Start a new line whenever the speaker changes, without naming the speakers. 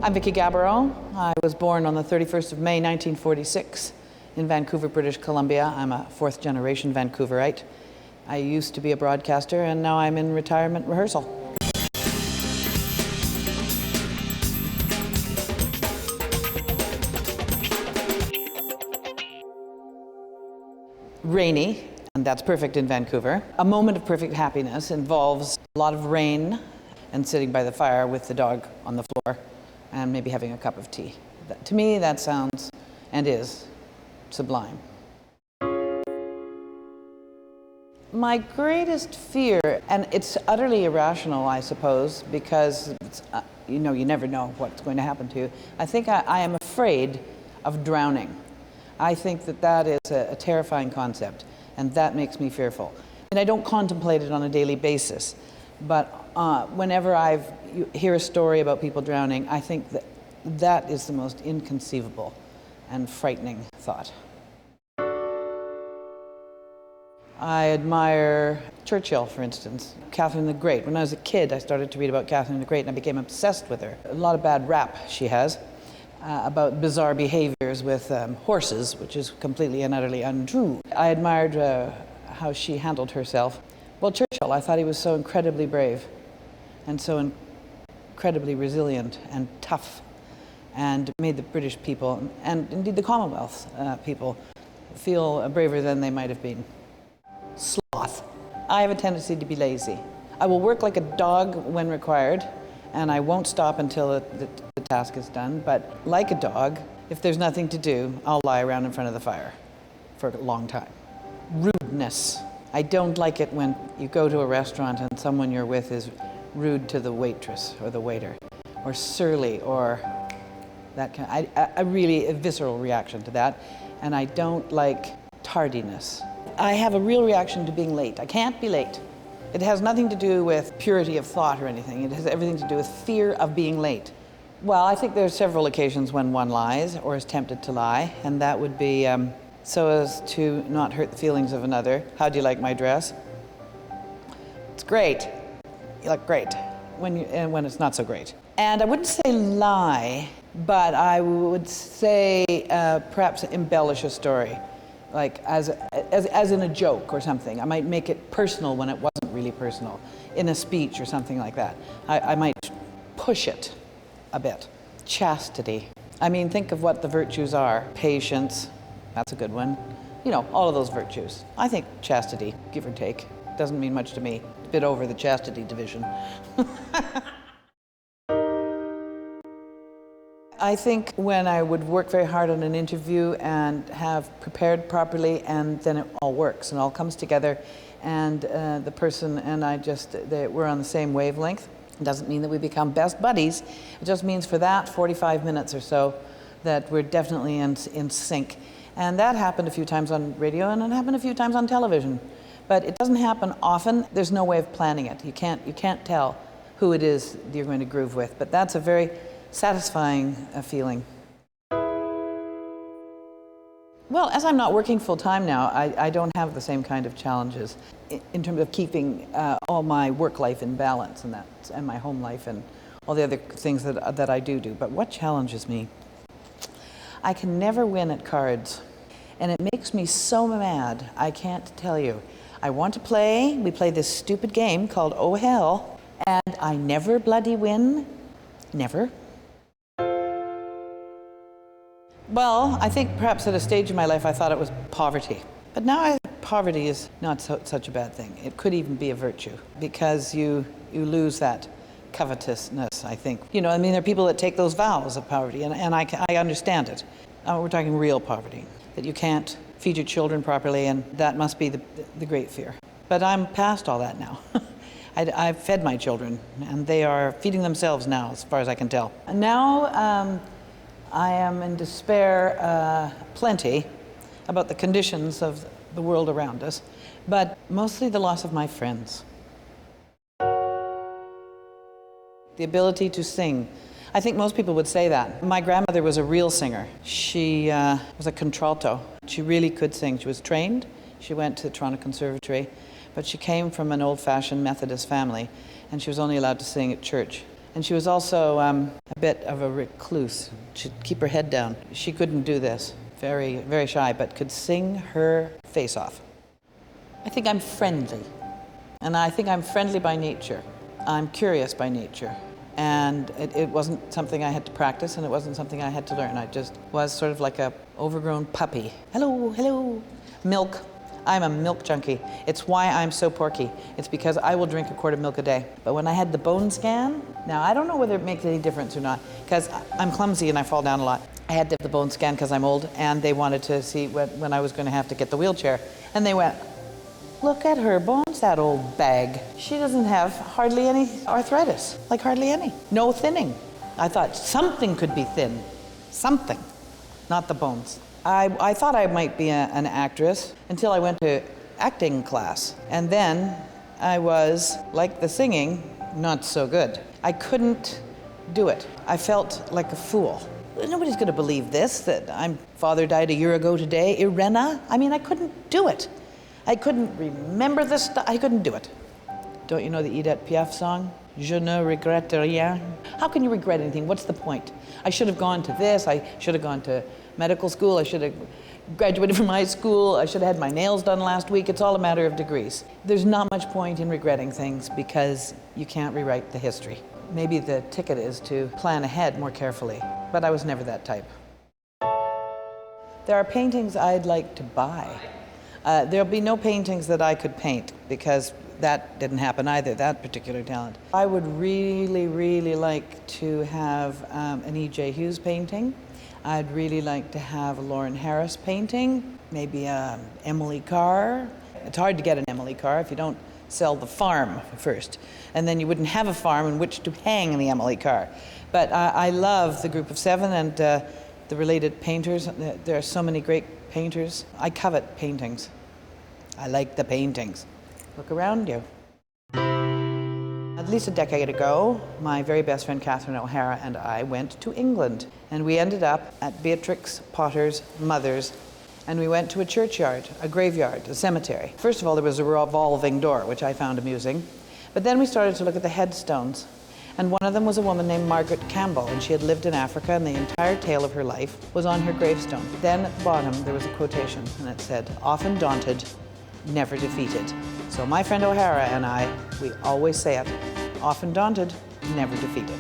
I'm Vicki Gabereau. I was born on the 31st of May, 1946 in Vancouver, British Columbia. I'm a fourth-generation Vancouverite. I used to be a broadcaster, and now I'm in retirement rehearsal. Rainy, and that's perfect in Vancouver. A moment of perfect happiness involves a lot of rain and sitting by the fire with the dog on the floor and maybe having a cup of tea. To me, that sounds and is sublime. My greatest fear, and it's utterly irrational, I suppose, because you never know what's going to happen to you. I think I am afraid of drowning. I think that is a terrifying concept, and that makes me fearful. And I don't contemplate it on a daily basis, but whenever you hear a story about people drowning, I think that is the most inconceivable and frightening thought. I admire Churchill, for instance, Catherine the Great. When I was a kid, I started to read about Catherine the Great, and I became obsessed with her. A lot of bad rap she has about bizarre behaviors with horses, which is completely and utterly untrue. I admired how she handled herself. Well, Churchill, I thought he was so incredibly brave and so incredibly resilient and tough, and made the British people, and indeed the Commonwealth people, feel braver than they might have been. Sloth. I have a tendency to be lazy. I will work like a dog when required, and I won't stop until the task is done, but like a dog, if there's nothing to do, I'll lie around in front of the fire for a long time. Rudeness. I don't like it when you go to a restaurant and someone you're with is rude to the waitress or the waiter, or surly, or that kind. A visceral reaction to that, and I don't like tardiness. I have a real reaction to being late. I can't be late. It has nothing to do with purity of thought or anything. It has everything to do with fear of being late. Well, I think there are several occasions when one lies or is tempted to lie, and that would be so as to not hurt the feelings of another. How do you like my dress? It's great. You look great. When it's not so great. And I wouldn't say lie, but I would say perhaps embellish a story, like as in a joke or something. I might make it personal when it wasn't really personal, in a speech or something like that. I might push it a bit. Chastity. I mean, think of what the virtues are. Patience, that's a good one. All of those virtues. I think chastity, give or take, doesn't mean much to me. A bit over the chastity division. I think when I would work very hard on an interview and have prepared properly, and then it all works and all comes together, and the person and I we're on the same wavelength. It doesn't mean that we become best buddies. It just means for that 45 minutes or so that we're definitely in sync. And that happened a few times on radio, and it happened a few times on television. But it doesn't happen often. There's no way of planning it. You can't tell who it is you're going to groove with. But that's a very satisfying feeling. Well, as I'm not working full-time now, I don't have the same kind of challenges in terms of keeping all my work life in balance and my home life and all the other things that I do. But what challenges me? I can never win at cards, and it makes me so mad, I can't tell you. I want to play. We play this stupid game called Oh Hell, and I never bloody win. Never. Well, I think perhaps at a stage in my life I thought it was poverty. But now poverty is not such a bad thing. It could even be a virtue, because you lose that covetousness, I think. There are people that take those vows of poverty, and I understand it. We're talking real poverty, that you can't feed your children properly, and that must be the great fear. But I'm past all that now. I've fed my children, and they are feeding themselves now, as far as I can tell. And now I am in despair plenty about the conditions of the world around us, but mostly the loss of my friends. The ability to sing. I think most people would say that. My grandmother was a real singer. She was a contralto. She really could sing. She was trained. She went to the Toronto Conservatory, but she came from an old-fashioned Methodist family, and she was only allowed to sing at church. And she was also a bit of a recluse. She'd keep her head down. She couldn't do this. Very, very shy, but could sing her face off. I think I'm friendly. And I think I'm friendly by nature. I'm curious by nature. And it wasn't something I had to practice, and it wasn't something I had to learn. I just was sort of like a overgrown puppy. Hello, hello. Milk. I'm a milk junkie. It's why I'm so porky. It's because I will drink a quart of milk a day. But when I had the bone scan, now I don't know whether it makes any difference or not, because I'm clumsy and I fall down a lot. I had to have the bone scan because I'm old, and they wanted to see when I was going to have to get the wheelchair. And they went, look at her bones, that old bag. She doesn't have hardly any arthritis, like hardly any. No thinning. I thought something could be thin. Something, not the bones. I thought I might be an actress until I went to acting class. And then I was, like the singing, not so good. I couldn't do it. I felt like a fool. Nobody's going to believe this, that my father died a year ago today, Irena. I mean, I couldn't do it. I couldn't remember the stuff. I couldn't do it. Don't you know the Edith Piaf song? Je ne regrette rien. How can you regret anything? What's the point? I should have gone to this. I should have gone to medical school. I should have graduated from high school. I should have had my nails done last week. It's all a matter of degrees. There's not much point in regretting things because you can't rewrite the history. Maybe the ticket is to plan ahead more carefully, but I was never that type. There are paintings I'd like to buy. There'll be no paintings that I could paint because that didn't happen either, that particular talent. I would really, really like to have an E.J. Hughes painting. I'd really like to have a Lauren Harris painting, maybe Emily Carr. It's hard to get an Emily Carr if you don't sell the farm first. And then you wouldn't have a farm in which to hang the Emily Carr. But I love the Group of Seven and the related painters. There are so many great painters. I covet paintings. I like the paintings. Look around you. At least a decade ago, my very best friend Catherine O'Hara and I went to England, and we ended up at Beatrix Potter's mother's, and we went to a churchyard, a graveyard, a cemetery. First of all, there was a revolving door, which I found amusing, but then we started to look at the headstones, and one of them was a woman named Margaret Campbell, and she had lived in Africa, and the entire tale of her life was on her gravestone. Then at the bottom, there was a quotation, and it said, "Often daunted, never defeated." So my friend O'Hara and I, we always say it, often daunted, never defeated.